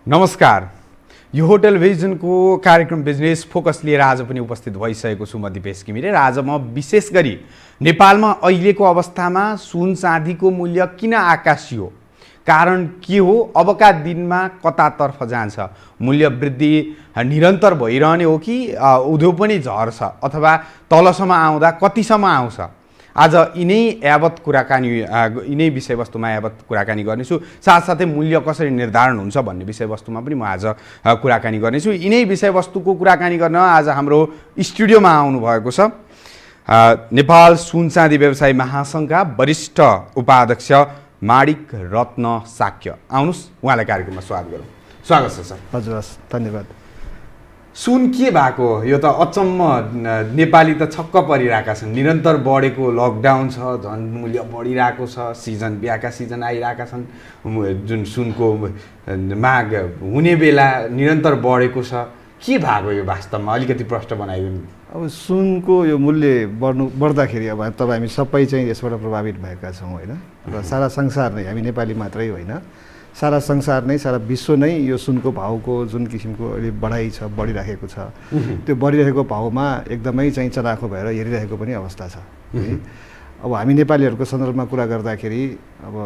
नमस्कार। यो होटल भिजनको कार्यक्रम बिजनेस फोकस लिएर आज पनि उपस्थित भइसकेको छु म दिपेश घिमिरे। र आज म विशेष गरी नेपालमा अहिलेको अवस्थामा सुन चाँदीको मूल्य किन आकाशियो, कारण के हो, अबका दिनमा कतातर्फ जान्छ, मूल्य वृद्धि निरन्तर भइरहने हो कि उधो पनि झर्छ अथवा तलसम्म आउँदा कतिसम्म आउँछ, आज यिनै यावत कुराकानी यिनै विषयवस्तुमा यावत कुराकानी गर्नेछु। साथसाथै मूल्य कसरी निर्धारण हुन्छ भन्ने विषयवस्तुमा पनि म आज कुराकानी गर्नेछु। यिनै विषयवस्तुको कुराकानी गर्न आज हाम्रो स्टुडियोमा आउनुभएको छ नेपाल सुन चाँदी व्यवसायी महासङ्घका वरिष्ठ उपाध्यक्ष माणिक रत्न साक्य। आउनुहोस्, उहाँलाई कार्यक्रममा स्वागत गरौँ। स्वागत छ सर। हजुर, हस्, धन्यवाद। सुन के भएको, यो त अचम्म, नेपाली त छक्क परिरहेका छन्। निरन्तर बढेको लकडाउन छ, झन् मूल्य बढिरहेको छ, सिजन बिहाका सिजन आइरहेका छन्, जुन सुनको माग हुने बेला निरन्तर बढेको छ। के भएको यो वास्तवमा, अलिकति प्रश्न बनाइदिनु। अब सुनको यो मूल्य बढ्दाखेरि अब तपाईँ हामी सबै चाहिँ यसबाट प्रभावित भएका छौँ होइन। र सारा संसार नै, हामी नेपाली मात्रै होइन, सारा संसार नै, सारा विश्व नै यो सुनको भाउको जुन किसिमको अहिले बढाइ छ, बढिराखेको छ, त्यो बढिरहेको भाउमा एकदमै चाहिँ चलाखो भएर हेरिरहेको पनि अवस्था छ। अब हामी नेपालीहरूको सन्दर्भमा कुरा गर्दाखेरि अब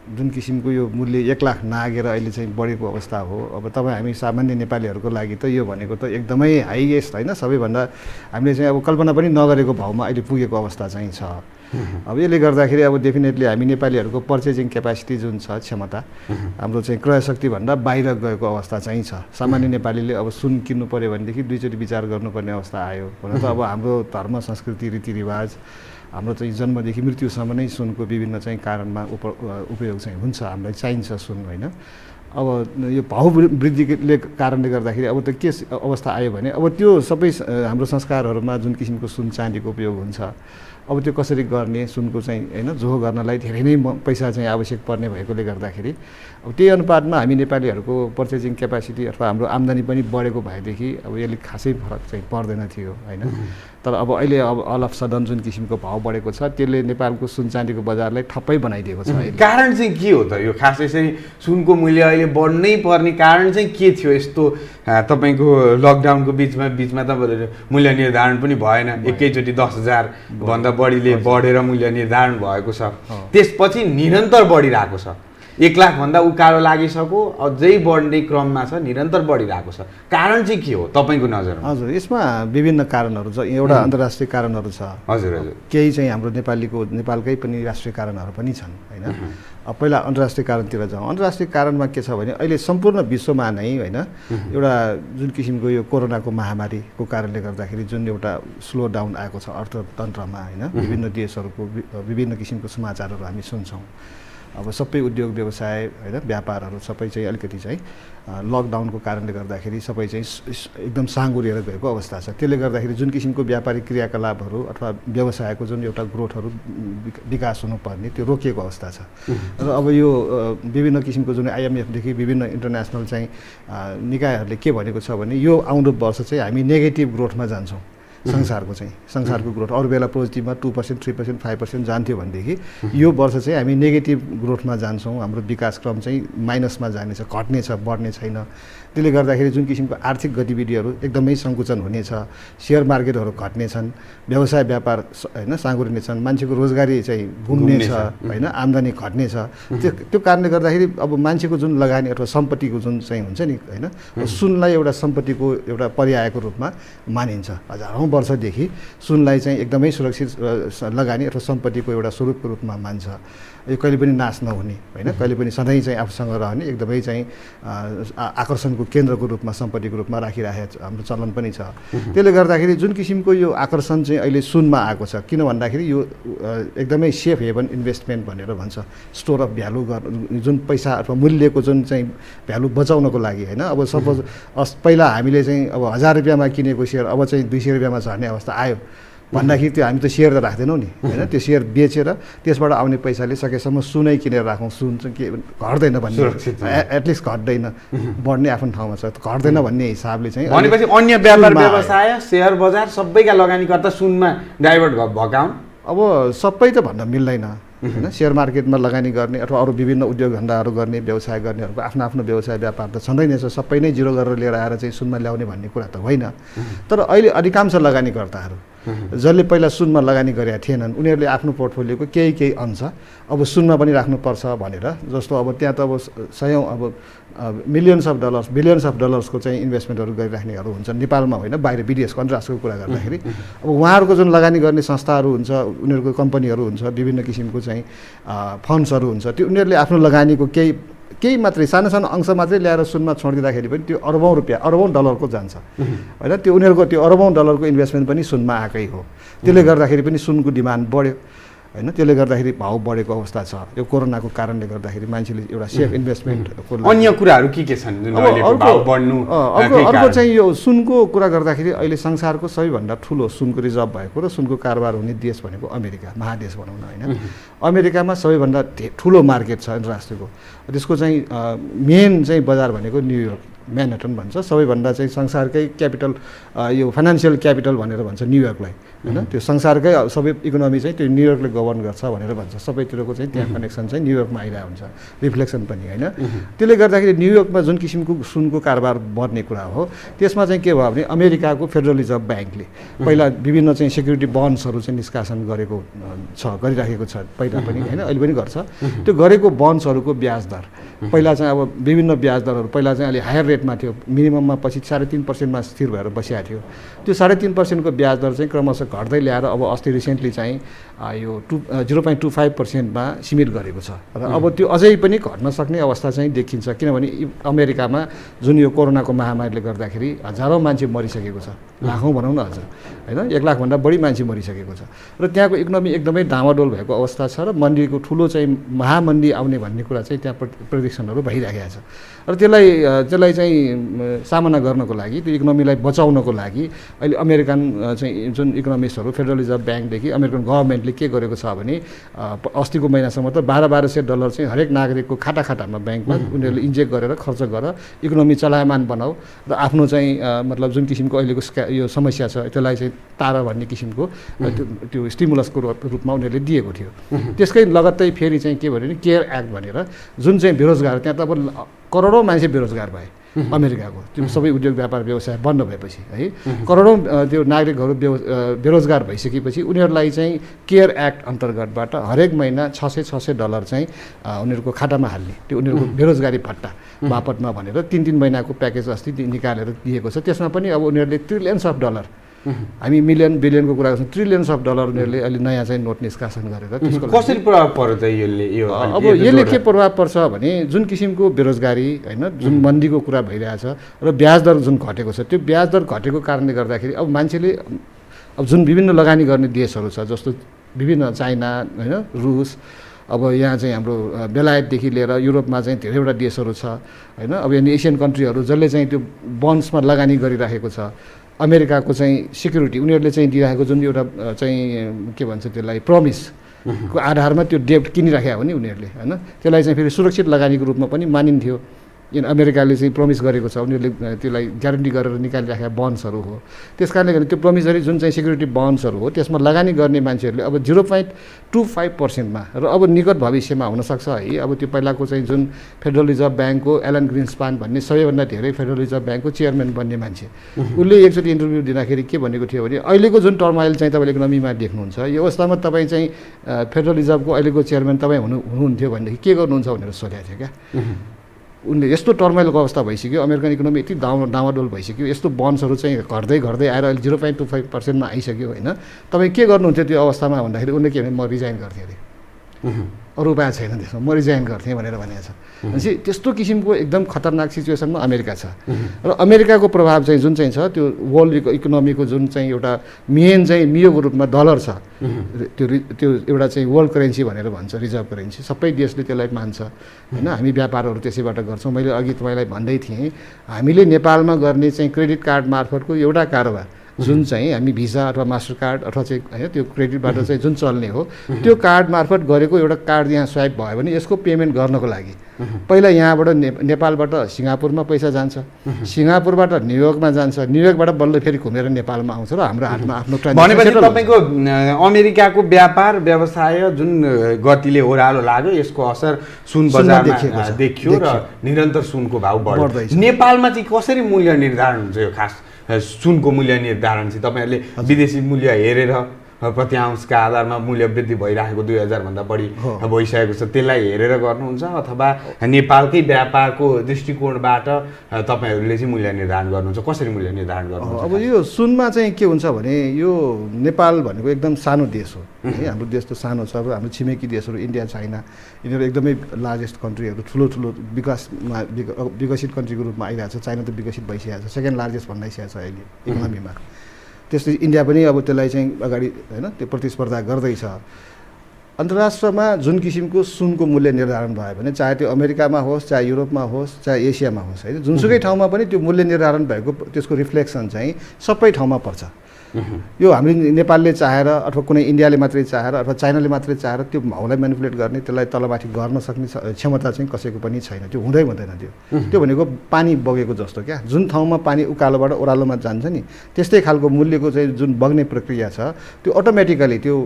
जुन किसिमको यो मूल्य 1 लाख नागेर अहिले चाहिँ बढेको अवस्था हो। अब तपाईँ हामी सामान्य नेपालीहरूको लागि त यो भनेको त एकदमै हाइएस्ट होइन, सबैभन्दा हामीले चाहिँ अब कल्पना पनि नगरेको भाउमा अहिले पुगेको अवस्था चाहिँ छ। अब यसले गर्दाखेरि अब डेफिनेटली हामी नेपालीहरूको पर्चेजिङ क्यापासिटी जुन छ, क्षमता, हाम्रो चाहिँ क्रय शक्तिभन्दा बाहिर गएको अवस्था चाहिँ छ। सामान्य नेपालीले अब सुन किन्नु पऱ्यो भनेदेखि दुईचोटि विचार गर्नुपर्ने अवस्था आयो। हुन त अब हाम्रो धर्म, संस्कृति, रीतिरिवाज, हाम्रो चाहिँ जन्मदेखि मृत्युसम्म नै सुनको विभिन्न चाहिँ कारणमा उपयोग चाहिँ हुन्छ, हामीलाई चाहिन्छ सुन होइन। अब यो भाउ वृद्धिले कारणले गर्दाखेरि अब त के अवस्था आयो भने अब त्यो सबै हाम्रो संस्कारहरूमा जुन किसिमको सुन चाँदीको उपयोग हुन्छ, अब त्यो कसरी गर्ने, सुनको चाहिँ होइन जोहो गर्नलाई धेरै नै पैसा चाहिँ आवश्यक पर्ने भएकोले गर्दाखेरि अब त्यही अनुपातमा हामी नेपालीहरूको पर्चेजिङ क्यापासिटी अथवा हाम्रो आम्दानी पनि बढेको भएदेखि अब यसले खासै फरक चाहिँ पर्दैन थियो होइन। तर अब अहिले अब अल अफ सडन जुन किसिमको भाउ बढेको छ, त्यसले नेपालको सुन चाँदीको बजारलाई ठप्पै बनाइदिएको छ। कारण चाहिँ के हो त? यो खासै चाहिँ सुनको मूल्य अहिले बढ्नै पर्ने कारण चाहिँ के थियो? यस्तो तपाईँको लकडाउनको बिचमा त मूल्य निर्धारण पनि भएन, एकैचोटि 10,000 भन्दा बढीले बढेर मूल्य निर्धारण भएको छ, त्यसपछि निरन्तर बढिरहेको छ। 1 लाख भन्दा उकालो लागिसक्यो, अझै बढ्ने क्रममा छ, निरन्तर बढिरहेको छ। कारण चाहिँ के हो तपाईँको नजरमा? हजुर, यसमा विभिन्न कारणहरू छ। एउटा अन्तर्राष्ट्रिय कारणहरू छ। हजुर हजुर, केही चाहिँ हाम्रो नेपालकै पनि राष्ट्रिय कारणहरू पनि छन् होइन। अब पहिला अन्तर्राष्ट्रिय कारणतिर जाउँ। अन्तर्राष्ट्रिय कारणमा के छ भने अहिले सम्पूर्ण विश्वमा नै होइन एउटा जुन किसिमको यो कोरोनाको महामारीको कारणले गर्दाखेरि जुन एउटा स्लो डाउन आएको छ अर्थतन्त्रमा होइन, विभिन्न देशहरूको विभिन्न किसिमको समाचारहरू हामी सुन्छौँ। अब सबै उद्योग व्यवसाय होइन, व्यापारहरू सबै चाहिँ अलिकति चाहिँ लकडाउनको कारणले गर्दाखेरि सबै चाहिँ एकदम साँगुरिएर गएको अवस्था छ। त्यसले गर्दाखेरि जुन किसिमको व्यापारिक क्रियाकलापहरू अथवा व्यवसायको जुन एउटा ग्रोथहरू विकास हुनुपर्ने त्यो रोकिएको अवस्था छ। र अब यो विभिन्न किसिमको जुन IMFदेखि विभिन्न इन्टरनेसनल चाहिँ निकायहरूले के भनेको छ भने यो आउँदो वर्ष चाहिँ हामी नेगेटिभ ग्रोथमा जान्छौँ। संसारको ग्रोथ अरू बेला पोजिटिभमा 2%, 3%, 5% जान्थ्यो भनेदेखि यो वर्ष चाहिँ हामी नेगेटिभ ग्रोथमा जान्छौँ। हाम्रो विकास क्रम चाहिँ माइनसमा जानेछ, घट्नेछ, बढ्ने छैन। त्यसले गर्दाखेरि जुन किसिमको आर्थिक गतिविधिहरू एकदमै सङ्कुचन हुनेछ, सेयर मार्केटहरू घट्नेछन्, व्यवसाय व्यापार होइन साँगुरिनेछन्, मान्छेको रोजगारी चाहिँ गुम्नेछ होइन, आम्दानी घट्नेछ। त्यो कारणले गर्दाखेरि अब मान्छेको जुन लगानी अथवा सम्पत्तिको जुन चाहिँ हुन्छ नि होइन, सुनलाई एउटा सम्पत्तिको एउटा पर्यायको रूपमा मानिन्छ। हजारौँ वर्षदेखि सुनलाई चाहिँ एकदमै सुरक्षित लगानी अथवा सम्पत्तिको एउटा स्वरूपको रूपमा मान्छ। यो कहिले पनि नाश नहुने होइन, कहिले पनि सधैँ चाहिँ आफूसँग रहने एकदमै चाहिँ आकर्षणको केन्द्रको रूपमा सम्पत्तिको रूपमा राखिराखेको हाम्रो चलन पनि छ। त्यसले गर्दाखेरि जुन किसिमको यो आकर्षण चाहिँ अहिले सुनमा आएको छ, किन भन्दाखेरि यो एकदमै सेफ हेभन इन्भेस्टमेन्ट भनेर भन्छ। स्टोर अफ भ्यालु जुन पैसा अथवा मूल्यको जुन चाहिँ भ्यालु बचाउनको लागि होइन। अब सपोज पहिला हामीले चाहिँ अब 1000 रुपियाँमा किनेको सेयर अब चाहिँ 200 रुपियाँमा झर्ने अवस्था आयो भन्दाखेरि त्यो हामी त सेयर त राख्दैनौँ नि होइन। त्यो सेयर बेचेर त्यसबाट आउने पैसाले सकेसम्म सुनै किनेर राखौँ। सुन चाहिँ के घट्दैन भन्ने, एटलिस्ट घट्दैन, बढ्ने आफ्नो ठाउँमा छ, घट्दैन भन्ने हिसाबले चाहिँ भनेपछि अन्य व्यापार व्यवसाय, सेयर बजार सबैका लगानीकर्ता सुनमा डाइभर्ट भएका हुन्। अब सबै त भन्न मिल्दैन होइन सेयर मार्केटमा लगानी गर्ने अथवा अरू विभिन्न उद्योग धन्दाहरू गर्ने व्यवसाय गर्नेहरूको आफ्नो आफ्नो व्यवसाय व्यापार त छँदै नै छ, सबै नै जिरो गरेर लिएर आएर चाहिँ सुनमा ल्याउने भन्ने कुरा त होइन। तर अहिले अधिकांश लगानीकर्ताहरू जसले पहिला सुनमा लगानी गरेका थिएनन् उनीहरूले आफ्नो पोर्टफोलियोको केही अंश अब सुनमा पनि राख्नुपर्छ भनेर, जस्तो अब त्यहाँ त अब सयौँ अब millions of dollars billions of डलर्सको चाहिँ इन्भेस्टमेन्टहरू गरिराख्नेहरू हुन्छन् नेपालमा होइन, बाहिर विदेशको अन्तर्राष्ट्रको कुरा गर्दाखेरि। अब उहाँहरूको जुन लगानी गर्ने संस्थाहरू हुन्छ, उनीहरूको कम्पनीहरू हुन्छ, विभिन्न किसिमको चाहिँ फन्ड्सहरू हुन्छ, त्यो उनीहरूले आफ्नो लगानीको केही मात्रै सानो सानो अंश मात्रै ल्याएर सुनमा छोडिदिँदाखेरि पनि त्यो अरबौँ रुपियाँ अरबौँ डलरको जान्छ होइन। त्यो उनीहरूको त्यो अरबौँ डलरको इन्भेस्टमेन्ट पनि सुनमा आएकै हो। त्यसले गर्दाखेरि पनि सुनको डिमान्ड बढ्यो होइन, त्यसले गर्दाखेरि भाउ बढेको अवस्था छ। यो कोरोनाको कारणले गर्दाखेरि मान्छेले एउटा सेफ इन्भेस्टमेन्टको अन्य कुराहरू के छन् जुन अहिलेको भाउ बढ्नु? अर्को चाहिँ यो सुनको कुरा गर्दाखेरि अहिले संसारको सबैभन्दा ठुलो सुनको रिजर्भ भएको र सुनको कारोबार हुने देश भनेको अमेरिका, महादेश भनौँ न होइन। अमेरिकामा सबैभन्दा ठुलो मार्केट छ अन्तर्राष्ट्रियको, त्यसको चाहिँ मेन चाहिँ बजार भनेको न्युयोर्क, म्यानहट्टन भन्छ, सबैभन्दा चाहिँ संसारकै क्यापिटल, यो फाइनेन्सियल क्यापिटल भनेर भन्छ न्युयोर्कलाई होइन। त्यो संसारकै सबै इकोनोमी चाहिँ त्यो न्युयोर्कले गभर्न गर्छ भनेर भन्छ, सबैतिरको चाहिँ त्यहाँ कनेक्सन चाहिँ न्युयोर्कमा आइरहेको हुन्छ, रिफ्लेक्सन पनि होइन। त्यसले गर्दाखेरि न्युयोर्कमा जुन किसिमको सुनको कारोबार बढ्ने कुरा हो, त्यसमा चाहिँ के भयो भने अमेरिकाको फेडरल रिजर्भ ब्याङ्कले पहिला विभिन्न चाहिँ सेक्युरिटी बन्ड्सहरू चाहिँ निष्कासन गरिराखेको छ पहिला पनि होइन, अहिले पनि गर्छ। त्यो गरेको बन्ड्सहरूको ब्याज दर पहिला चाहिँ अब विभिन्न ब्याज दरहरू पहिला चाहिँ अलि हायर रेटमा थियो, मिनिमममा पछि 3.5%मा स्थिर भएर बसिएको थियो। त्यो 3.5%को ब्याज दर चाहिँ क्रमशः घट्दै ल्याएर अब अस्ति रिसेन्टली चाहिँ यो 0.25%मा सीमित गरेको छ र अब त्यो अझै पनि घट्न सक्ने अवस्था चाहिँ देखिन्छ, किनभने अमेरिकामा जुन यो कोरोनाको महामारीले गर्दाखेरि हजारौँ मान्छे मरिसकेको छ, लाखौँ भनौँ न हजुर होइन, 1 लाखभन्दा बढी मान्छे मरिसकेको छ र त्यहाँको इकोनोमी एकदमै डामाडोल भएको अवस्था छ र मन्दीको ठुलो चाहिँ महामन्दी आउने भन्ने कुरा चाहिँ त्यहाँ प्रेडिक्सनहरू भइरहेको छ। र त्यसलाई चाहिँ सामना गर्नको लागि, त्यो इकोनोमीलाई बचाउनको लागि अहिले अमेरिकन चाहिँ जुन इकोनोमिस्टहरू, फेडरल रिजर्भ ब्याङ्कदेखि अमेरिकन गभर्मेन्टले के गरेको छ भने अस्तिको महिनासम्म त $1200 चाहिँ हरेक नागरिकको खातामा ब्याङ्कमा उनीहरूले इन्जेक्ट गरेर खर्च गरेर इकोनोमी चलायमान बनाऊ र आफ्नो चाहिँ मतलब जुन किसिमको अहिलेको यो समस्या छ त्यसलाई चाहिँ तार भन्ने किसिमको त्यो स्टिमुलसको रूपमा उनीहरूले दिएको थियो। त्यसकै लगत्तै फेरि चाहिँ के भन्यो भने केयर एक्ट भनेर जुन चाहिँ बेरोजगार, त्यहाँ त अब करोडौँ मान्छे बेरोजगार भए अमेरिकाको, त्यो सबै उद्योग व्यापार व्यवसाय बन्द भएपछि है, करोडौँ त्यो नागरिकहरू बेरोजगार भइसकेपछि उनीहरूलाई चाहिँ केयर एक्ट अन्तर्गतबाट हरेक महिना $600 चाहिँ उनीहरूको खातामा हाल्ने, त्यो उनीहरूको बेरोजगारी भत्ता बापतमा भनेर 3 महिनाको प्याकेज अस्ति निकालेर दिएको छ। त्यसमा पनि अब उनीहरूले $ट्रिलियन्स, हामी मिलियन बिलियनको कुरा गर्छौँ, $ट्रिलियन्स उनीहरूले अहिले नयाँ चाहिँ नोट निष्कासन गरेर त्यसको कसरी प्रभाव पर्छ यो? अब यसले के प्रभाव पर्छ भने जुन किसिमको बेरोजगारी होइन, जुन मन्दीको कुरा भइरहेछ र ब्याज दर जुन घटेको छ, त्यो ब्याज दर घटेको कारणले गर्दाखेरि अब मान्छेले अब जुन विभिन्न लगानी गर्ने देशहरू छ जस्तो विभिन्न चाइना होइन, रुस, अब यहाँ चाहिँ हाम्रो बेलायतदेखि लिएर युरोपमा चाहिँ धेरैवटा देशहरू छ होइन, अब यहाँ एसियन कन्ट्रीहरू जसले चाहिँ त्यो बन्ड्समा लगानी गरिराखेको छ। अमेरिकाको चाहिँ सिक्युरिटी उनीहरूले चाहिँ दिइरहेको जुन एउटा चाहिँ के भन्छ त्यसलाई प्रमिसको आधारमा त्यो डेब्ट किनिराखेको हो नि उनीहरूले होइन, त्यसलाई चाहिँ फेरि सुरक्षित लगानीको रूपमा पनि मानिन्थ्यो। अमेरिकाले चाहिँ प्रमिस गरेको छ, उनीहरूले त्यसलाई ग्यारेन्टी गरेर निकालिराखेका बन्ड्सहरू हो। त्यस कारणले गर्दा त्यो प्रमिसरी जुन चाहिँ सिक्युरिटी बन्ड्सहरू हो त्यसमा लगानी गर्ने मान्छेहरूले अब 0.25%मा र अब निकट भविष्यमा हुनसक्छ है, अब त्यो पहिलाको चाहिँ जुन फेडरल रिजर्भ ब्याङ्कको एलन ग्रिन्सपान भन्ने सबैभन्दा धेरै फेडरल रिजर्भ ब्याङ्कको चेयरम्यान बन्ने मान्छे, उसले एकचोटि इन्टरभ्यू दिँदाखेरि के भनेको थियो भने अहिलेको जुन टर्माइल चाहिँ तपाईँले इकोनोमीमा देख्नुहुन्छ यो अवस्थामा तपाईँ चाहिँ फेडरल रिजर्भको अहिलेको चेयरम्यान तपाईँ हुनुहुन्थ्यो भनेदेखि के गर्नुहुन्छ भनेर सोधेको थियो क्या। उनले यस्तो टर्माइलको अवस्था भइसक्यो, अमेरिकन इकोनोमी यति डामाडोल भइसक्यो, यस्तो बन्ड्सहरू चाहिँ घट्दै आएर अहिले 0.25%मा आइसक्यो होइन, तपाईँ के गर्नुहुन्थ्यो त्यो अवस्थामा भन्दाखेरि उनले के भने म रिजाइन गर्थेँ अरे, अरू उपाय छैन त्यसमा, म रिजाइन गर्थेँ भनेर भनेको छ। भनेपछि त्यस्तो किसिमको एकदम खतरनाक सिचुएसनमा अमेरिका छ र अमेरिकाको प्रभाव चाहिँ जुन चाहिँ छ त्यो वर्ल्ड इकोनोमीको जुन चाहिँ एउटा मेन चाहिँ मियोको रूपमा डलर छ, त्यो एउटा चाहिँ वर्ल्ड करेन्सी भनेर भन्छ, रिजर्भ करेन्सी, सबै देशले त्यसलाई मान्छ होइन। हामी व्यापारहरू त्यसैबाट गर्छौँ। मैले अघि तपाईँलाई भन्दै थिएँ हामीले नेपालमा गर्ने चाहिँ क्रेडिट कार्ड मार्फतको एउटा कारोबार जुन चाहिँ हामी भिसा अथवा मास्टर कार्ड अथवा चाहिँ होइन त्यो क्रेडिटबाट चाहिँ जुन चल्ने हो त्यो कार्ड मार्फत गरेको एउटा कार्ड यहाँ स्वाइप भयो भने यसको पेमेन्ट गर्नको लागि पहिला यहाँबाट नेपालबाट सिङ्गापुरमा पैसा जान्छ, सिङ्गापुरबाट न्युयोर्कमा जान्छ, न्युयोर्कबाट बल्ल फेरि घुमेर नेपालमा आउँछ र हाम्रो हातमा आफ्नो भनेपछि तपाईँको अमेरिकाको व्यापार व्यवसाय जुन गतिले ओह्रालो लाग्यो यसको असर सुन बजारमा देखियो र निरन्तर सुनको भाउ बढ्दैछ। नेपालमा चाहिँ कसरी मूल्य निर्धारण हुन्छ यो खास सुनको मूल्य निर्धारण चाहिँ तपाईँहरूले विदेशी मूल्य हेरेर प्रति आउन्सका आधारमा मूल्य वृद्धि भइरहेको 2000 भन्दा बढी भइसकेको छ त्यसलाई हेरेर गर्नुहुन्छ अथवा नेपालकै व्यापारको दृष्टिकोणबाट तपाईँहरूले चाहिँ मूल्य निर्धारण गर्नुहुन्छ? कसरी मूल्य निर्धारण गर्नुहुन्छ? अब यो सुनमा चाहिँ के हुन्छ भने यो नेपाल भनेको एकदम सानो देश हो है, हाम्रो देश त सानो छ। हाम्रो छिमेकी देशहरू इन्डिया, चाइना यिनीहरू एकदमै लार्जेस्ट कन्ट्रीहरू ठुलो विकसित कन्ट्रीको रूपमा आइरहेको छ। चाइना त विकसित भइसकेको छ, सेकेन्ड लार्जेस्ट भनिसकेको छ अहिले इकोनोमीमा। त्यसले इन्डिया पनि अब त्यसलाई चाहिँ अगाडि होइन त्यो प्रतिस्पर्धा गर्दैछ। अन्तर्राष्ट्रमा जुन किसिमको सुनको मूल्य निर्धारण भयो भने चाहे त्यो अमेरिकामा होस्, चाहे युरोपमा होस्, चाहे एसियामा होस् होइन, जुनसुकै ठाउँमा पनि त्यो मूल्य निर्धारण भएको त्यसको रिफ्लेक्सन चाहिँ सबै ठाउँमा पर्छ। यो हामीले नेपालले चाहेर अथवा कुनै इन्डियाले मात्रै चाहेर अथवा चाइनाले मात्रै चाहेर त्यो भाउलाई मेनिपुलेट गर्ने, त्यसलाई तलमाथि गर्न सक्ने क्षमता चाहिँ कसैको पनि छैन। त्यो हुँदै हुँदैन। त्यो भनेको पानी बगेको जस्तो क्या, जुन ठाउँमा पानी उकालोबाट ओह्रालोमा जान्छ नि त्यस्तै खालको मूल्यको चाहिँ जुन बग्ने प्रक्रिया छ त्यो अटोमेटिकली त्यो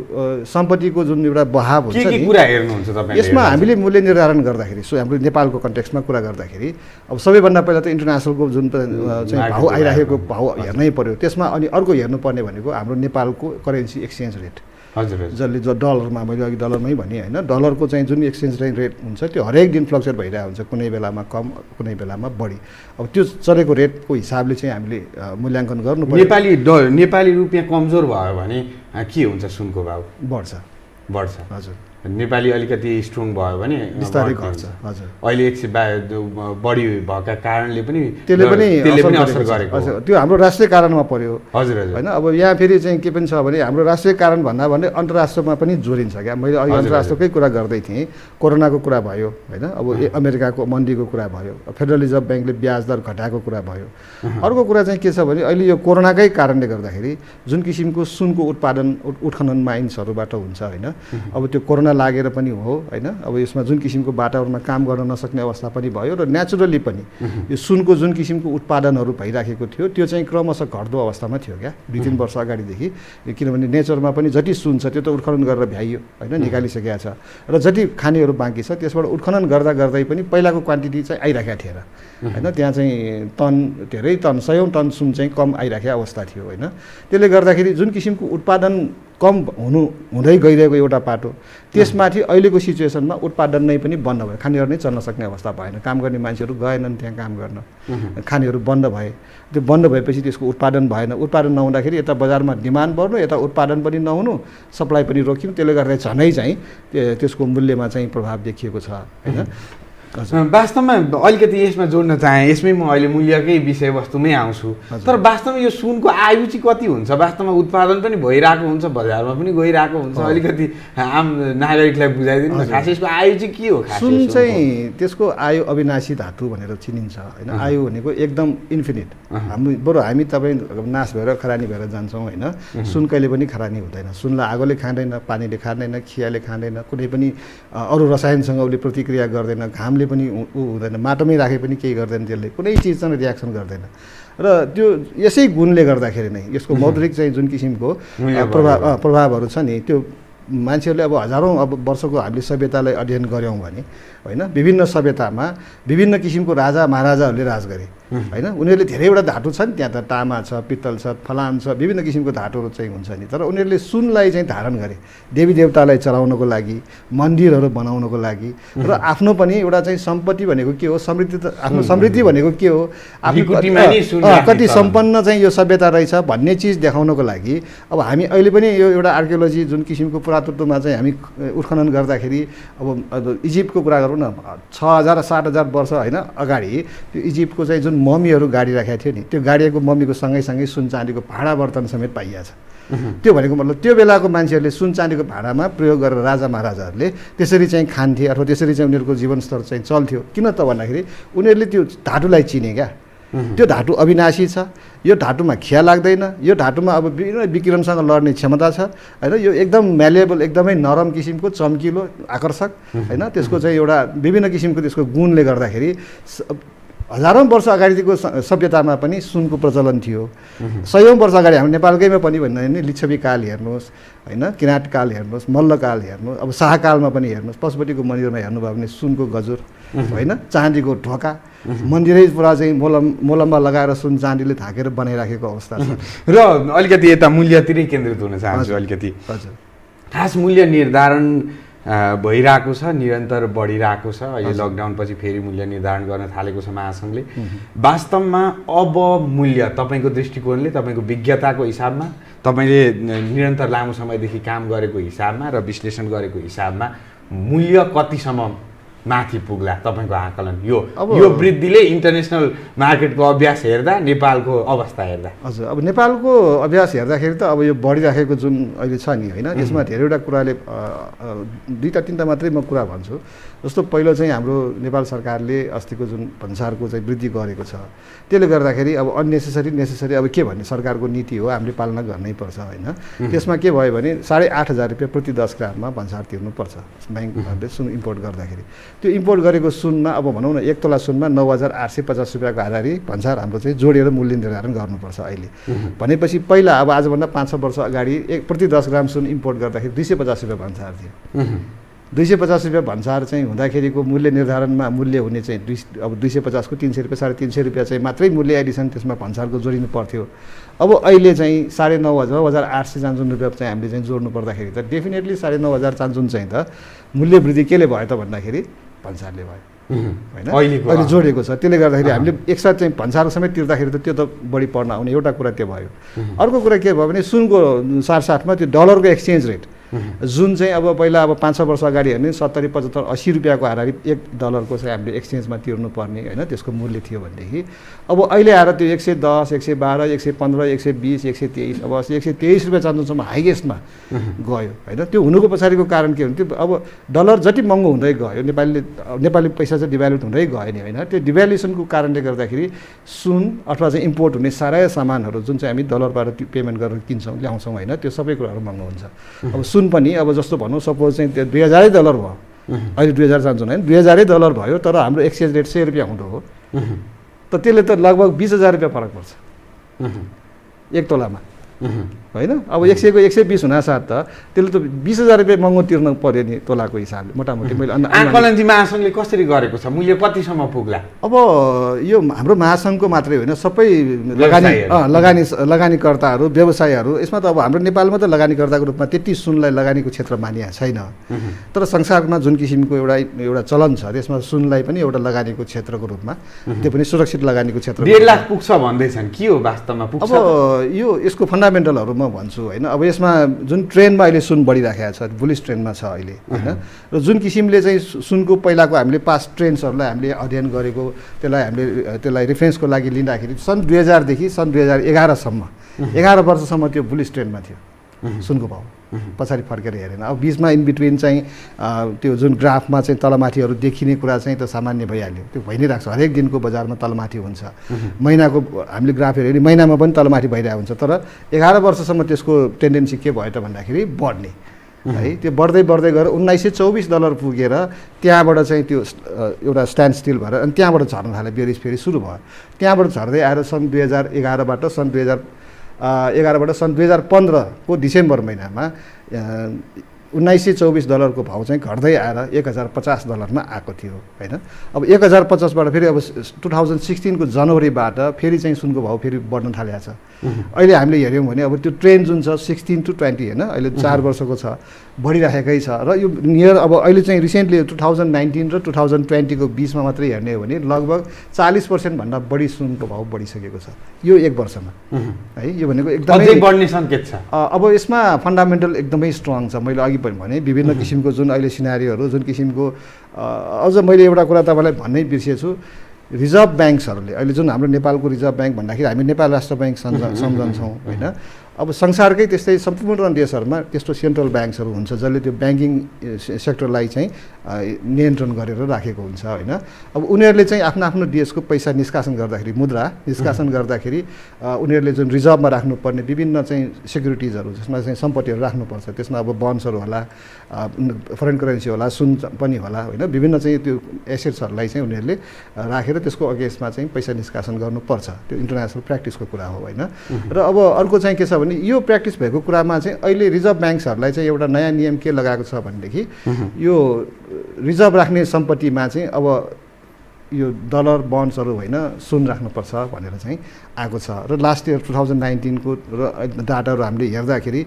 सम्पत्तिको जुन एउटा बहाव हुन्छ नि कुरा हेर्नुहुन्छ तपाईले यसमा हामीले मूल्य निर्धारण गर्दाखेरि हाम्रो नेपालको कन्टेक्स्टमा कुरा गर्दाखेरि अब सबैभन्दा पहिला त इन्टरनेसनलको जुन चाहिँ भाउ आइरहेको भाउ हेर्नै पर्यो। त्यसमा अनि अर्को हेर्नुपर्ने भनेको हाम्रो नेपालको करेन्सी एक्सचेन्ज रेट। हजुर, जसले जो डलरमा मैले अघि डलरमै भने होइन, डलरको चाहिँ जुन एक्सचेन्ज रेट हुन्छ त्यो हरेक दिन फ्लक्चुएट भइरहेको हुन्छ, कुनै बेलामा कम कुनै बेलामा बढी। अब त्यो चलेको रेटको हिसाबले चाहिँ हामीले मूल्याङ्कन गर्नुपर्छ। नेपाली रुपियाँ कमजोर भयो भने के हुन्छ? सुनको भाउ बढ्छ। हजुर, नेपाली अलिकति स्ट्रङ भयो भने बिस्तारै घट्छ। हजुर, अहिले 100 बढी भएका कारणले पनि त्यसले पनि असर गरेको। त्यो हाम्रो राष्ट्रिय कारणमा पर्यो। हजुर होइन, अब यहाँ फेरि चाहिँ के पनि छ भने हाम्रो राष्ट्रिय कारण भन्दा भने अन्तर्राष्ट्रमा पनि जोडिन्छ क्या। मैले अघि अन्तर्राष्ट्रकै कुरा गर्दै थिएँ, कोरोनाको कुरा भयो होइन, अब अमेरिकाको मन्दीको कुरा भयो, फेडरल रिजर्भ ब्याङ्कले ब्याज दर घटाएको कुरा भयो। अर्को कुरा चाहिँ के छ भने अहिले यो कोरोनाकै कारणले गर्दाखेरि जुन किसिमको सुनको उत्पादन उत्खनन माइन्सहरूबाट हुन्छ होइन, अब त्यो कोरोना लागेर पनि हो होइन, अब यसमा जुन किसिमको वातावरणमा काम गर्न नसक्ने अवस्था पनि भयो र नेचुरली पनि यो सुनको जुन किसिमको उत्पादनहरू भइराखेको थियो त्यो चाहिँ क्रमशः घट्दो अवस्थामा थियो क्या 2-3 वर्ष अगाडिदेखि। किनभने नेचरमा पनि जति सुन छ त्यो त उत्खनन गरेर भ्याइयो होइन, निकालिसकेको छ र जति खानेहरू बाँकी छ त्यसबाट उत्खनन गर्दा गर्दै पनि पहिलाको क्वान्टिटी चाहिँ आइराखेको थिएन होइन। त्यहाँ चाहिँ धेरै टन 100औं टन सुन चाहिँ कम आइराखेको अवस्था थियो होइन। त्यसले गर्दाखेरि जुन किसिमको उत्पादन कम हुँदै गइरहेको एउटा पाटो, त्यसमाथि अहिलेको सिचुएसनमा उत्पादन नै पनि बन्द भयो, खानेहरू नै चल्न सक्ने अवस्था भएन, काम गर्ने मान्छेहरू गएनन् त्यहाँ काम गर्न, खानेहरू बन्द भए। त्यो बन्द भएपछि त्यसको उत्पादन भएन, उत्पादन नहुँदाखेरि यता बजारमा डिमान्ड बढ्नु, यता उत्पादन पनि नहुनु, सप्लाई पनि रोकिनु, त्यसले गर्दा झनै चाहिँ त्यसको मूल्यमा चाहिँ प्रभाव देखिएको छ होइन। वास्तवमा अलिकति यसमा जोड्न चाहे, यसमै म अहिले मूल्यकै विषयवस्तुमै आउँछु, तर वास्तवमा यो सुनको आयु चाहिँ कति हुन्छ? वास्तवमा उत्पादन पनि भइरहेको हुन्छ, बजारमा पनि गइरहेको हुन्छ, अलिकति आम नागरिकलाई बुझाइदिनु न खास यसको आयु चाहिँ के हो? सुन चाहिँ त्यसको आयु अविनाशी धातु भनेर चिनिन्छ होइन। आयु भनेको एकदम इन्फिनिट। हामी तपाईँ नाश भएर खरानी भएर जान्छौँ होइन, सुन कहिले पनि खरानी हुँदैन। सुनलाई आगोले खाँदैन, पानीले खाँदैन, खियाले खाँदैन, कुनै पनि अरू रसायनसँग उसले प्रतिक्रिया गर्दैन, घामले पनि हुँदैन, माटोमै राखे पनि केही गर्दैन, त्यसले कुनै चिजसँग रियाक्सन गर्दैन। र त्यो यसै गुणले गर्दाखेरि नै यसको मौद्रिक चाहिँ जुन किसिमको प्रभावहरू छ नि, त्यो मान्छेहरूले अब हजारौँ अब वर्षको हामीले सभ्यतालाई अध्ययन गऱ्यौँ भने होइन, विभिन्न सभ्यतामा विभिन्न किसिमको राजा महाराजाहरूले राज गरे होइन। उनीहरूले धेरैवटा धातु छ नि, त्यहाँ त तामा छ, पित्तल छ, फलाम छ, विभिन्न किसिमको धातुहरू चाहिँ हुन्छ नि, तर उनीहरूले सुनलाई चाहिँ धारण गरे देवी देवतालाई चढाउनको लागि, मन्दिरहरू बनाउनको लागि, र आफ्नो पनि एउटा चाहिँ सम्पत्ति भनेको के हो, समृद्धि। आफ्नो समृद्धि भनेको के हो, कति सम्पन्न चाहिँ यो सभ्यता रहेछ भन्ने चिज देखाउनको लागि। अब हामी अहिले पनि यो एउटा आर्कियोलोजी जुन किसिमको पुरातत्वमा चाहिँ हामी उत्खनन गर्दाखेरि, अब इजिप्टको कुरा गरौँ न, 6000-7000 वर्ष होइन अगाडि त्यो इजिप्टको चाहिँ जुन मम्मीहरू गाडी राखेको थियो नि, त्यो गाडिएको मम्मीको सँगै सुन चाँदीको भाँडा बर्तन समेत पाइएको छ। त्यो भनेको मतलब त्यो बेलाको मान्छेहरूले सुन चाँदीको भाँडामा प्रयोग गरेर राजा महाराजाहरूले त्यसरी चाहिँ खान्थे अथवा त्यसरी चाहिँ उनीहरूको जीवनस्तर चाहिँ चल्थ्यो। किन त भन्दाखेरि उनीहरूले त्यो धातुलाई चिने क्या। त्यो धातु अविनाशी छ, यो धातुमा खिया लाग्दैन, यो धातुमा अब विभिन्न विकिरणसँग लड्ने क्षमता छ होइन। यो एकदम म्यालेबल, एकदमै नरम किसिमको, चम्किलो, आकर्षक होइन। त्यसको चाहिँ एउटा विभिन्न किसिमको त्यसको गुणले गर्दाखेरि हजारौँ वर्ष अगाडिको सभ्यतामा पनि सुनको प्रचलन थियो। सयौँ वर्ष अगाडि हामी नेपालकैमा पनि भन्यो भने लिच्छवी काल हेर्नुहोस् होइन, किराँत काल हेर्नुहोस्, मल्लकाल हेर्नुहोस्, अब शाहकालमा पनि हेर्नुहोस्, पशुपतिको मन्दिरमा हेर्नुभयो भने सुनको गजुर होइन, चाँदीको ढोका, मन्दिरै पुरा चाहिँ मोलम्बा लगाएर सुन चाँदीले थाकेर बनाइराखेको अवस्था छ। र अलिकति यता मूल्यतिरै केन्द्रित हुन चाहन्छु अलिकति। हजुर, खास मूल्य निर्धारण भइरहेको छ, निरन्तर बढिरहेको छ। अहिले लकडाउनपछि फेरि मूल्य निर्धारण गर्न थालेको छ महासङ्घले। वास्तवमा अब मूल्य तपाईँको दृष्टिकोणले, तपाईँको विज्ञताको हिसाबमा, तपाईँले निरन्तर लामो समयदेखि काम गरेको हिसाबमा र विश्लेषण गरेको हिसाबमा मूल्य कतिसम्म माथि पुग्ला तपाईँको आकलन? यो वृद्धिले इन्टरनेसनल मार्केटको अभ्यास हेर्दा, नेपालको अवस्था हेर्दा? हजुर, अब नेपालको अभ्यास हेर्दाखेरि त अब यो बढिराखेको जुन अहिले छ नि होइन, यसमा धेरैवटा कुराले दुईवटा तिनवटा मात्रै म कुरा भन्छु। जस्तो पहिलो चाहिँ हाम्रो नेपाल सरकारले अस्तिको जुन भन्सारको चाहिँ वृद्धि गरेको छ, त्यसले गर्दाखेरि अब नेसेसरी अब के भन्ने सरकारको नीति हो, हामीले पालना गर्नै पर्छ होइन। त्यसमा के भयो भने 8,500 रुपियाँ प्रति 10 ग्राममा भन्सार तिर्नुपर्छ ब्याङ्कहरूले सुन इम्पोर्ट गर्दाखेरि। त्यो इम्पोर्ट गरेको सुनमा अब भनौँ न 1 तोला सुनमा 9,850 रुपियाँको आधारी भन्सार हाम्रो चाहिँ जोडेर मूल्य निर्धारण गर्नुपर्छ अहिले। भनेपछि पहिला अब आजभन्दा 5-6 वर्ष अगाडि प्रति 10 ग्राम सुन इम्पोर्ट गर्दाखेरि 250 रुपियाँ भन्सार थियो। 250 रुपियाँ भन्सार चाहिँ हुँदाखेरिको मूल्य निर्धारणमा मूल्य हुने चाहिँ अब 250 को 300 रुपियाँ 350 रुपियाँ चाहिँ मात्रै मूल्य एडिसन त्यसमा भन्सारको जोडिनु पर्थ्यो। अब अहिले चाहिँ 9,500 चान्चुन रुपियाँ चाहिँ हामीले चाहिँ जोड्नु पर्दाखेरि त डेफिनेटली 9,500 चान्चुन चाहिँ त मूल्य वृद्धि केले भयो त भन्दाखेरि भन्सारले भयो होइन, अहिले जोडेको छ। त्यसले गर्दाखेरि हामीले एकसाथ चाहिँ भन्सार समेत तिर्दाखेरि त त्यो त बढी पर्न आउने एउटा कुरा त्यो भयो। अर्को कुरा के भयो भने सुनको साथसाथमा त्यो डलरको एक्सचेन्ज रेट जुन चाहिँ अब पहिला अब 5-6 वर्ष अगाडि हेर्ने 70, 75, 80 रुपियाँको हाराहारी $1 चाहिँ हामीले एक्सचेन्जमा तिर्नुपर्ने होइन, त्यसको मूल्य थियो भनेदेखि अब अहिले आएर त्यो 110, 112, 115, 120, 123, अब 123 रुपियाँ चान्चुनसम्म हाइएस्टमा गयो होइन। त्यो हुनुको पछाडिको कारण के भन्थ्यो, अब डलर जति महँगो हुँदै गयो, नेपाली पैसा चाहिँ डिभ्यालुट हुँदै गयो नि होइन। त्यो डिभ्यालुएसनको कारणले गर्दाखेरि सुन अथवा चाहिँ इम्पोर्ट हुने सारा सामानहरू जुन चाहिँ हामी डलरबाट पेमेन्ट गरेर किन्छौँ ल्याउँछौँ होइन, त्यो सबै कुराहरू महँगो हुन्छ। अब सुन पनि अब जस्तो भनौँ सपोज चाहिँ त्यो $2,000 भयो, अहिले 2,000 चान्चुन होइन, $2,000 भयो, तर हाम्रो एक्सचेन्ज रेट 100 रुपियाँ हुँदो हो त त्यसले त लगभग 20,000 रुपियाँ फरक पर्छ 1 तोलामा होइन। अब 100 को 120 हुनासाथ त त्यसले त 20,000 रुपियाँ महँगो तिर्नु पर्यो नि तोलाको हिसाबले मोटामोटी। मैले आकलन चाहिँ महासङ्घले कसरी गरेको छ, मूल्य कतिसम्म पुग्ला? अब यो हाम्रो महासङ्घको मात्रै होइन, सबै लगानीकर्ताहरू, व्यवसायहरू, यसमा त अब हाम्रो नेपालमा त लगानीकर्ताको रूपमा त्यति सुनलाई लगानीको क्षेत्र मानिएको छैन, तर संसारमा जुन किसिमको एउटा चलन छ त्यसमा सुनलाई पनि एउटा लगानीको क्षेत्रको रूपमा, त्यो पनि सुरक्षित लगानीको क्षेत्र। 1.5 लाख पुग्छ भन्दैछन्, के हो वास्तवमा पुग्छ? अब यसको फन्डामेन्टलहरू म भन्छु होइन। अब यसमा जुन ट्रेन्डमा अहिले सुन बढिराखेको छ, बुलिस ट्रेन्डमा छ अहिले होइन। र जुन किसिमले चाहिँ सुनको पहिलाको हामीले पास्ट ट्रेन्ड्सहरूलाई हामीले अध्ययन गरेको, त्यसलाई रेफरेन्सको लागि लिँदाखेरि सन् 2000 देखि सन् 2011सम्म 11 वर्षसम्म त्यो बुलिस ट्रेन्डमा थियो सुनको भाउ, पछाडि फर्केर हेरेन। अब बिचमा इन बिट्विन चाहिँ त्यो जुन ग्राफमा चाहिँ तलमाथिहरू देखिने कुरा चाहिँ त सामान्य भइहाल्यो, त्यो भइ नै रहेको छ। हरेक दिनको बजारमा तलमाथि हुन्छ, महिनाको हामीले ग्राफ हेऱ्यो भने महिनामा पनि तलमाथि भइरहेको हुन्छ। तर 11 वर्षसम्म त्यसको टेन्डेन्सी के भयो त भन्दाखेरि बढ्ने है, त्यो बढ्दै गएर $1924 पुगेर त्यहाँबाट चाहिँ त्यो एउटा स्ट्यान्ड स्टिल भएर अनि त्यहाँबाट झर्न थाल्यो, बेरिज फेरि सुरु भयो। त्यहाँबाट झर्दै आएर सन् 2011बाट सन् 2015 को डिसेम्बर महिनामा $1924 को भाउ चाहिँ घट्दै आएर $1,050 मा आएको थियो होइन। अब 1,050बाट फेरि अब 2016 को जनवरीबाट फेरि चाहिँ सुनको भाउ फेरि बढ्न थालेको छ। अहिले हामीले हेऱ्यौँ भने अब त्यो ट्रेन्ड जुन छ 16 to 20 होइन, अहिले 4 वर्षको छ, बढिराखेकै छ। र यो नियर अब अहिले चाहिँ रिसेन्टली 2019 र 2020 को बिचमा मात्रै हेर्ने हो भने लगभग 40% भन्दा बढी सुनको भाउ बढिसकेको छ यो 1 वर्षमा है। यो भनेको एकदमै बढ्ने सङ्केत छ। अब यसमा फन्डामेन्टल एकदमै स्ट्रङ छ। मैले अघि पनि भने विभिन्न किसिमको जुन अहिले सिनारीहरू, जुन किसिमको अझ मैले एउटा कुरा तपाईँलाई भन्नै बिर्सेछु, रिजर्भ ब्याङ्क्सहरूले अहिले जुन हाम्रो नेपालको रिजर्भ ब्याङ्क भन्दाखेरि हामी नेपाल राष्ट्र ब्याङ्क सम्झन्छौँ होइन। अब संसारकै त्यस्तै सम्पूर्ण देशहरूमा त्यस्तो सेन्ट्रल ब्याङ्क्सहरू हुन्छ जसले त्यो ब्याङ्किङ सेक्टरलाई चाहिँ नियन्त्रण गरेर राखेको हुन्छ होइन। अब उनीहरूले चाहिँ आफ्नो आफ्नो देशको पैसा निष्कासन गर्दाखेरि मुद्रा निष्कासन गर्दाखेरि उनीहरूले जुन रिजर्भमा राख्नुपर्ने विभिन्न चाहिँ सेक्युरिटिजहरू जसमा चाहिँ सम्पत्तिहरू राख्नुपर्छ, त्यसमा अब बन्ड्सहरू होला, फरेन करेन्सी होला, सुन पनि होला होइन, विभिन्न चाहिँ त्यो एसेट्सहरूलाई चाहिँ उनीहरूले राखेर त्यसको अगेन्स्टमा चाहिँ पैसा निष्कासन गर्नुपर्छ। त्यो इन्टरनेसनल प्र्याक्टिसको कुरा हो होइन। र अब अर्को चाहिँ के छ भने यो प्र्याक्टिस भएको कुरामा चाहिँ अहिले रिजर्भ ब्याङ्क्सहरूलाई चाहिँ एउटा नयाँ नियम के लगाएको छ भनेदेखि यो रिजर्भ राख्ने सम्पत्तिमा चाहिँ अब यो डलर बन्ड्सहरू होइन सुन राख्नुपर्छ भनेर चाहिँ आएको छ। र लास्ट इयर 2019 र डाटाहरू हामीले हेर्दाखेरि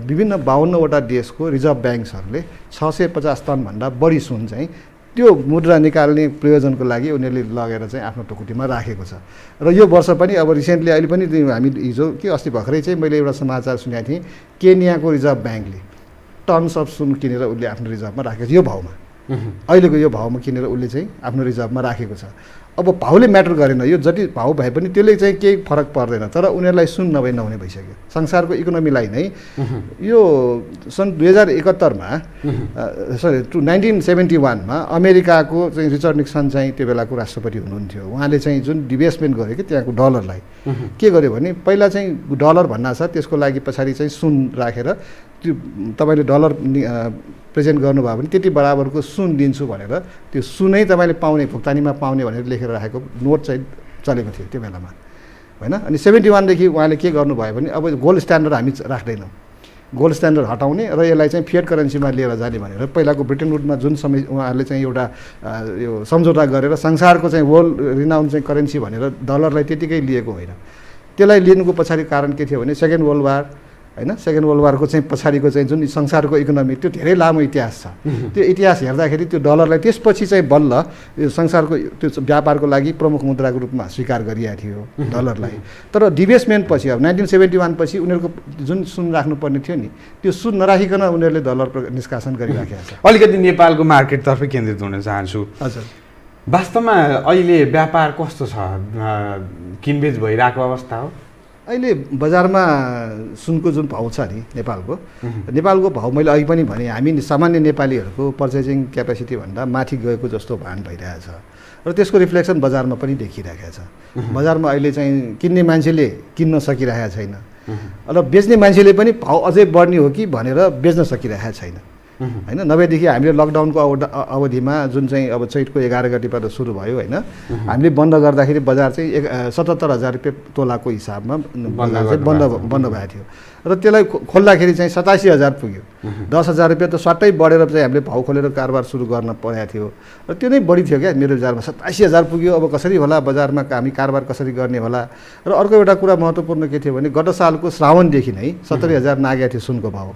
विभिन्न 52वटा देशको रिजर्भ ब्याङ्क्सहरूले 650 टनभन्दा बढी सुन चाहिँ त्यो मुद्रा निकाल्ने प्रयोजनको लागि उनीहरूले लगेर चाहिँ आफ्नो टोकुटीमा राखेको छ। र यो वर्ष पनि अब रिसेन्टली अहिले पनि हामी हिजो के अस्ति भर्खरै चाहिँ मैले एउटा समाचार सुनेको थिएँ, केनियाको रिजर्भ ब्याङ्कले टन्स अफ सुन किनेर उसले आफ्नो रिजर्भमा राखेको छ। यो भाउमा अहिलेको यो भाउमा किनेर उसले चाहिँ आफ्नो रिजर्भमा राखेको छ। अब भाउले म्याटर गरेन, यो जति भाउ भए पनि त्यसले चाहिँ केही फरक पर्दैन, तर उनीहरूलाई सुन नभए नहुने भइसक्यो। संसारको इकोनोमीलाई नै यो सन् 2071मा सरी 1971मा अमेरिकाको चाहिँ रिचर्ड निक्सन चाहिँ त्यो बेलाको राष्ट्रपति हुनुहुन्थ्यो। उहाँले चाहिँ जुन डिभेस्टमेन्ट गर्यो कि त्यहाँको डलरलाई के गर्यो भने पहिला चाहिँ डलर भन्ना छ, त्यसको लागि पछाडि चाहिँ सुन राखेर त्यो तपाईँले डलर प्रेजेन्ट गर्नुभयो भने त्यति बराबरको सुन दिन्छु भनेर त्यो सुनै तपाईँले पाउने भुक्तानीमा पाउने भनेर लेखेर राखेको नोट चाहिँ चलेको थियो त्यो बेलामा होइन। अनि 71देखि उहाँले के गर्नुभयो भने अब गोल्ड स्ट्यान्डर्ड हामी राख्दैनौँ, गोल्ड स्ट्यान्डर्ड हटाउने र यसलाई चाहिँ फिएट करेन्सीमा लिएर जाने भनेर पहिलाको ब्रिटेन वुडमा जुन समय उहाँहरूले चाहिँ एउटा यो सम्झौता गरेर संसारको चाहिँ वर्ल्ड रिनाउन्ड चाहिँ करेन्सी भनेर डलरलाई त्यतिकै लिएको होइन। त्यसलाई लिनुको पछाडि कारण के थियो भने सेकेन्ड वर्ल्ड वार होइन। सेकेन्ड वर्ल्ड वारको चाहिँ पछाडिको चाहिँ जुन संसारको इकोनोमी त्यो धेरै लामो इतिहास छ। त्यो इतिहास हेर्दाखेरि त्यो डलरलाई त्यसपछि चाहिँ बल्ल यो संसारको त्यो व्यापारको लागि प्रमुख मुद्राको रूपमा स्वीकार गरिएको थियो डलरलाई। तर डिभेस्टमेन्ट पछि अब 1971 पछि उनीहरूको जुन सुन राख्नुपर्ने थियो नि त्यो सुन नराखिकन उनीहरूले डलर निष्कासन गरिराखेको छ। अलिकति नेपालको मार्केटतर्फै केन्द्रित हुन चाहन्छु। हजुर, वास्तवमा अहिले व्यापार कस्तो छ? किनबेच भइरहेको अवस्था हो? अहिले बजारमा सुनको जुन भाउ छ नि नेपालको भाउ मैले अघि पनि भने हामी सामान्य नेपालीहरूको पर्चेजिङ क्यापेसिटी भन्दा माथि गएको जस्तो भान भइरहेछ र त्यसको रिफ्लेक्सन बजारमा पनि देखिरहेको छ। बजारमा अहिले चाहिँ किन्ने मान्छेले किन्न सकिरहेको छैन र बेच्ने मान्छेले पनि भाउ अझै बढ्ने हो कि भनेर बेच्न सकिरहेको छैन होइन। नभएदेखि हामीले लकडाउनको अवधिमा जुन चाहिँ अब चैतको 11 गतिबाट सुरु भयो होइन, हामीले बन्द गर्दाखेरि बजार चाहिँ 77,000 रुपियाँ तोलाको हिसाबमा बजार चाहिँ बन्द भएको थियो र त्यसलाई खोल्दाखेरि चाहिँ 87,000 पुग्यो। 10,000 रुपियाँ त स्वाटै बढेर चाहिँ हामीले भाउ खोलेर कारोबार सुरु गर्न परेको थियो र त्यो नै बढी थियो क्या मेरो बजारमा। 87,000 पुग्यो। अब कसरी होला बजारमा हामी कारोबार कसरी गर्ने होला। र अर्को एउटा कुरा महत्त्वपूर्ण के थियो भने गत सालको श्रावणदेखि नै 70,000 नागेको थियो सुनको भाउ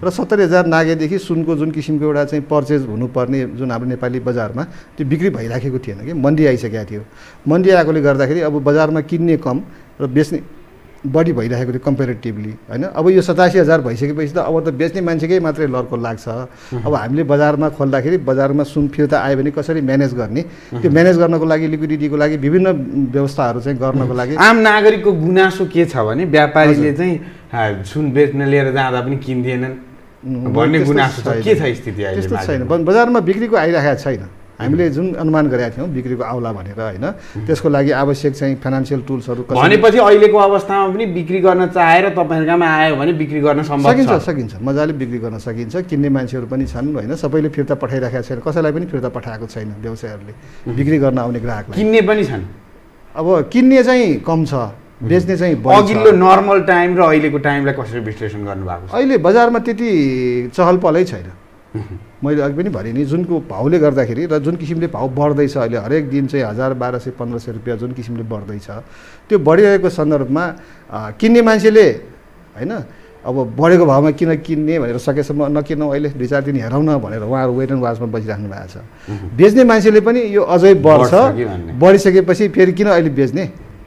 र 70,000 नागेदेखि सुनको जुन किसिमको एउटा चाहिँ पर्चेज हुनुपर्ने जुन हाम्रो नेपाली बजारमा त्यो बिक्री भइराखेको थिएन कि मन्दी आइसकेको थियो। मन्दी आएकोले गर्दाखेरि अब बजारमा किन्ने कम र बेच्ने बढी भइरहेको थियो कम्पेरिटिभली होइन। अब यो 87,000 भइसकेपछि त अब त बेच्ने मान्छेकै मात्रै लर्को लाग्छ। अब हामीले बजारमा खोल्दाखेरि बजारमा सुन फिर्ता आयो भने कसरी म्यानेज गर्ने, त्यो म्यानेज गर्नको लागि लिक्विडिटीको लागि विभिन्न व्यवस्थाहरू चाहिँ गर्नको लागि आम नागरिकको गुनासो के छ भने व्यापारीले चाहिँ सुन बेच्न लिएर जाँदा पनि किन्दिएनन् भन्ने गुनासो छ। के छ स्थिति अहिले? त्यस्तो छैन, बजारमा बिक्रीको आइरहेको छैन। हामीले जुन अनुमान गरेका थियौँ बिक्रीको आउला भनेर होइन, त्यसको लागि आवश्यक चाहिँ फाइनान्सियल टुल्सहरू भनेपछि अहिलेको अवस्थामा पनि बिक्री गर्न चाहेर तपाईँहरूकोमा आयो भने बिक्री गर्न सम्भव सकिन्छ मजाले बिक्री गर्न सकिन्छ। किन्ने मान्छेहरू पनि छन् होइन, सबैले फिर्ता पठाइराखेको छैन, कसैलाई पनि फिर्ता पठाएको छैन व्यवसायहरूले बिक्री गर्न आउने ग्राहकलाई। किन्ने पनि छन्, अब किन्ने चाहिँ कम छ, बेच्ने चाहिँ अघिल्लो नर्मल टाइम र अहिलेको टाइमलाई कसरी विश्लेषण गर्नुभएको छ? अहिले बजारमा त्यति चहल पहलै छैन। मैले अघि पनि भने नि जुनको भाउले गर्दाखेरि र जुन किसिमले भाउ बढ्दैछ अहिले हरेक दिन चाहिँ 1,000, 1,200, 1,500 रुपियाँ जुन किसिमले बढ्दैछ त्यो बढिरहेको सन्दर्भमा किन्ने मान्छेले होइन अब बढेको भाउमा किन किन्ने भनेर सकेसम्म नकिनौँ, अहिले 2-4 दिन हेरौँ न भनेर उहाँहरू वेट एन्ड वाचमा बसिराख्नु भएको छ। बेच्ने मान्छेले पनि यो अझै बढ्छ, बढिसकेपछि फेरि किन अहिले बेच्ने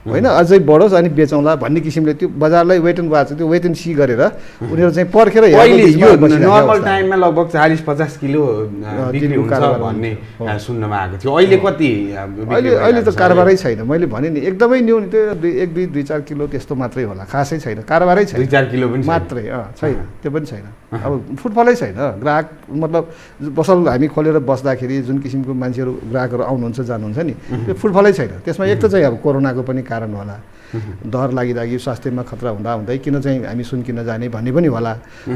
होइन अझै बढोस् अनि बेचौँला भन्ने किसिमले त्यो बजारलाई वेट एन्ड वाच त्यो वेट एन्ड सी गरेर उनीहरू चाहिँ पर्खेर नर्मल टाइममा लगभग 40-50 किलो बिक्री हुन्छ भन्ने सुन्नमा आएको थियो। अहिले कति? अहिले त कारोबारै छैन। मैले भने नि एकदमै न्यून त्यो 1-2-4 किलो त्यस्तो मात्रै होला, खासै छैन, कारोबारै छैन। 2-4 किलो पनि मात्रै छैन, त्यो पनि छैन। अब फुटफलै छैन। ग्राहक मतलब पसल हामी खोलेर बस्दाखेरि जुन किसिमको मान्छेहरू ग्राहकहरू आउनुहुन्छ जानुहुन्छ नि त्यो फुटफलै छैन। त्यसमा एक त चाहिँ अब कोरोनाको पनि कारण होला, डर लागिराखि स्वास्थ्यमा खतरा हुँदै किन चाहिँ हामी सुन किन्न जाने भन्ने पनि होला।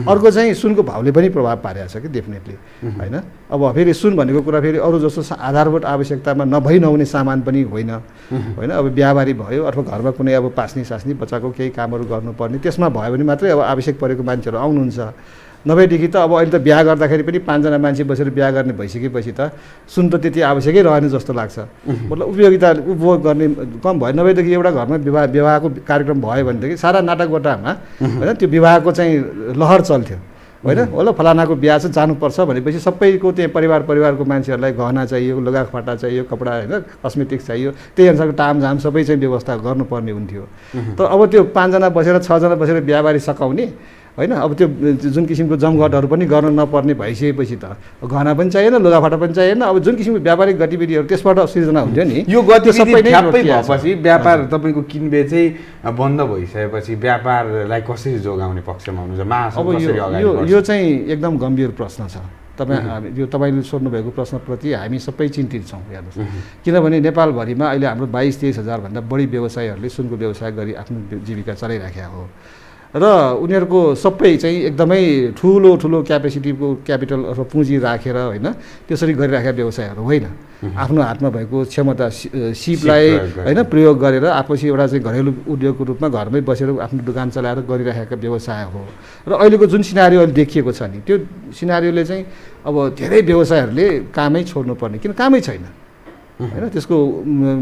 अर्को चाहिँ सुनको भाउले पनि प्रभाव पारेको छ कि डेफिनेटली होइन। अब फेरि सुन भनेको कुरा फेरि अरू जस्तो आधारभूत आवश्यकतामा नहुने सामान पनि होइन होइन। अब बिहाबारी भयो अथवा घरमा कुनै अब पास्नी सास्नी बच्चाको केही कामहरू गर्नुपर्ने त्यसमा भयो भने मात्रै अब आवश्यक परेको मान्छेहरू आउनुहुन्छ। नभएदेखि त अब अहिले त बिहा गर्दाखेरि पनि 5 जना मान्छे बसेर बिहा गर्ने भइसकेपछि त सुन त त्यति आवश्यकै रहेन जस्तो लाग्छ। मतलब उपयोगिता उपभोग गर्ने कम भयो। नभएदेखि एउटा घरमा विवाहको कार्यक्रम भयो भनेदेखि सारा नाटकगोटामा होइन त्यो विवाहको चाहिँ लहर चल्थ्यो होइन। होला फलानाको बिहा चाहिँ जानुपर्छ भनेपछि सबैको त्यहाँ परिवारको मान्छेहरूलाई गहना चाहियो, लुगाफाटा चाहियो, कपडा होइन, कस्मेटिक्स चाहियो, त्यही अनुसारको तामझाम सबै चाहिँ व्यवस्था गर्नुपर्ने हुन्थ्यो। तर अब त्यो 5 जना बसेर 6 जना बसेर बिहाबारी सकाउने होइन। अब त्यो जुन किसिमको जमघटहरू पनि गर्न नपर्ने भइसकेपछि त गहना पनि चाहिएन, लुगाफाटा पनि चाहिएन। अब जुन किसिमको व्यापारिक गतिविधिहरू त्यसबाट सृजना हुन्थ्यो नि, यो गतिविधि ठ्याप्पै भएपछि व्यापार तपाईँको किनबेचै बन्द भइसकेपछि व्यापारलाई कसरी जोगाउने पक्षमा हुनुहुन्छ? अब यो चाहिँ एकदम गम्भीर प्रश्न छ। यो तपाईँले सोध्नुभएको प्रश्नप्रति हामी सबै चिन्तित छौँ हेर्नुहोस्। किनभने नेपालभरिमा अहिले हाम्रो 22-23 हजारभन्दा बढी व्यवसायीहरूले सुनको व्यवसाय गरी आफ्नो जीविका चलाइराखेका हो र उनीहरूको सबै चाहिँ एकदमै ठुलो क्यापेसिटीको क्यापिटल अथवा पुँजी राखेर होइन त्यसरी गरिराखेका व्यवसायहरू होइन। आफ्नो हातमा भएको क्षमता सिपलाई होइन प्रयोग गरेर आपसी एउटा चाहिँ घरेलु उद्योगको रूपमा घरमै बसेर आफ्नो दोकान चलाएर गरिराखेका व्यवसाय हो। र अहिलेको जुन सिनारियो अहिले देखिएको छ नि त्यो सिनारियोले चाहिँ अब धेरै व्यवसायहरूले कामै छोड्नुपर्ने, किन कामै छैन होइन। त्यसको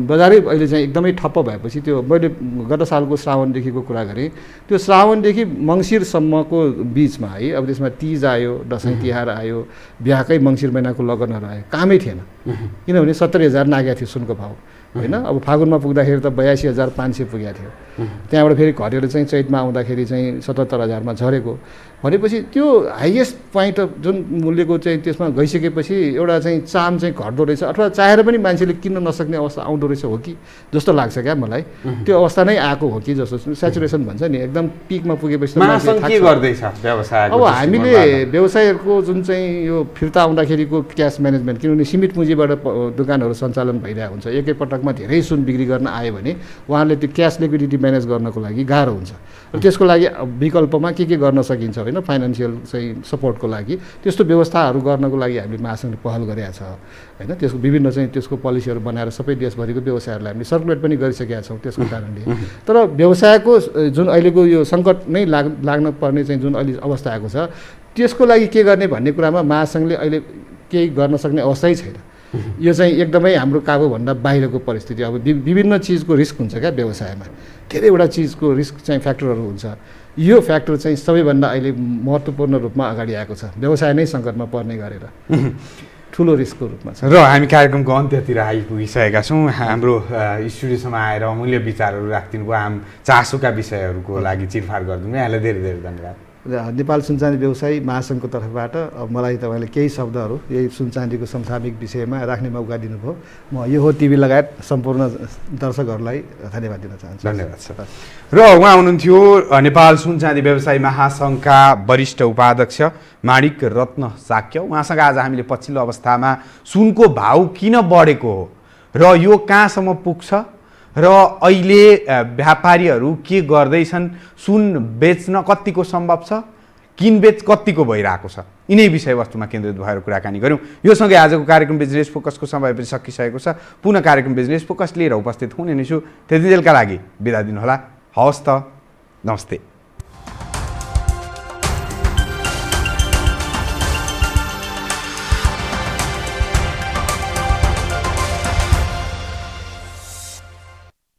बजारै अहिले चाहिँ एकदमै ठप्प भएपछि त्यो मैले गत सालको श्रावणदेखिको कुरा गरेँ, त्यो श्रावणदेखि मङ्सिरसम्मको बिचमा है अब त्यसमा तीज आयो, दसैँ तिहार आयो, बिहाकै मङ्सिर महिनाको लगनहरू आयो, कामै थिएन। किनभने 70,000 नागेको थियो सुनको भाउ होइन। अब फागुनमा पुग्दाखेरि त 82,500 पुगेको थियो। त्यहाँबाट फेरि घटेर चाहिँ चैतमा आउँदाखेरि चाहिँ 77,000मा झरेको भनेपछि त्यो हाइएस्ट पोइन्ट जुन मूल्यको चाहिँ त्यसमा गइसकेपछि एउटा चाहिँ चाम चाहिँ घट्दो रहेछ अथवा चाहेर पनि मान्छेले किन्न नसक्ने अवस्था आउँदो रहेछ हो कि जस्तो लाग्छ क्या मलाई। त्यो अवस्था नै आएको हो कि जस्तो सेचुरेसन भन्छ नि, एकदम पिकमा पुगेपछि अब हामीले व्यवसायहरूको जुन चाहिँ यो फिर्ता आउँदाखेरिको क्यास म्यानेजमेन्ट, किनभने सीमित पुँजीबाट दोकानहरू सञ्चालन भइरहेको हुन्छ, एकैपटकमा धेरै सुन बिक्री गर्न आयो भने उहाँहरूले त्यो क्यास लिक्विडिटी म्यानेज गर्नको लागि गाह्रो हुन्छ। र त्यसको लागि विकल्पमा के गर्न सकिन्छ होइन, फाइनेन्सियल चाहिँ सपोर्टको लागि त्यस्तो व्यवस्थाहरू गर्नको लागि हामीले महासङ्घले पहल गरेका छ होइन। त्यसको विभिन्न चाहिँ त्यसको पोलिसीहरू बनाएर सबै देशभरिको व्यवसायहरूलाई हामीले सर्कुलेट पनि गरिसकेका छौँ त्यसको कारणले। तर व्यवसायको जुन अहिलेको यो सङ्कट नै लाग्न पर्ने चाहिँ जुन अहिले अवस्था आएको छ त्यसको लागि के गर्ने भन्ने कुरामा महासङ्घले अहिले केही गर्न सक्ने अवस्थै छैन। यो चाहिँ एकदमै हाम्रो काबुभन्दा बाहिरको परिस्थिति। अब विभिन्न चिजको रिस्क हुन्छ क्या व्यवसायमा, धेरैवटा चिजको रिस्क चाहिँ फ्याक्टरहरू हुन्छ। यो फ्याक्टर चाहिँ सबैभन्दा अहिले महत्त्वपूर्ण रूपमा अगाडि आएको छ, व्यवसाय नै सङ्कटमा पर्ने गरेर ठुलो रिस्कको रूपमा छ। र हामी कार्यक्रमको अन्त्यतिर आइपुगिसकेका छौँ। हाम्रो स्टुडियोसम्म आएर अमूल्य विचारहरू राखिदिनु भयो, हाम चासोका विषयहरूको लागि चिरफार गरिदिनु, यहाँलाई धेरै धेरै धन्यवाद। नेपाल सुनचाँदी व्यवसायी महासङ्घको तर्फबाट मलाई तपाईँले केही शब्दहरू यही सुनचाँदीको समसामयिक विषयमा राख्ने मौका दिनुभयो। म यो हो टिभी लगायत सम्पूर्ण दर्शकहरूलाई धन्यवाद दिन चाहन्छु। धन्यवाद सर। र उहाँ हुनुहुन्थ्यो नेपाल सुनचाँदी व्यवसायी महासङ्घका वरिष्ठ उपाध्यक्ष माणिक रत्न साक्य। उहाँसँग आज हामीले पछिल्लो अवस्थामा सुनको भाउ किन बढेको हो र यो कहाँसम्म पुग्छ र अहिले व्यापारीहरू के गर्दैछन्, सुन बेच्न कतिको सम्भव छ, किनबेच कतिको भइरहेको छ, यिनै विषयवस्तुमा केन्द्रित भएर कुराकानी गऱ्यौँ। यो सँगै आजको कार्यक्रम बिजनेस फोकसको समय पनि सकिसकेको छ। पुनः कार्यक्रम बिजनेस फोकस लिएर उपस्थित हुने छु। त्यति बेलका लागि बिदा दिनुहोला। हवस् त, नमस्ते।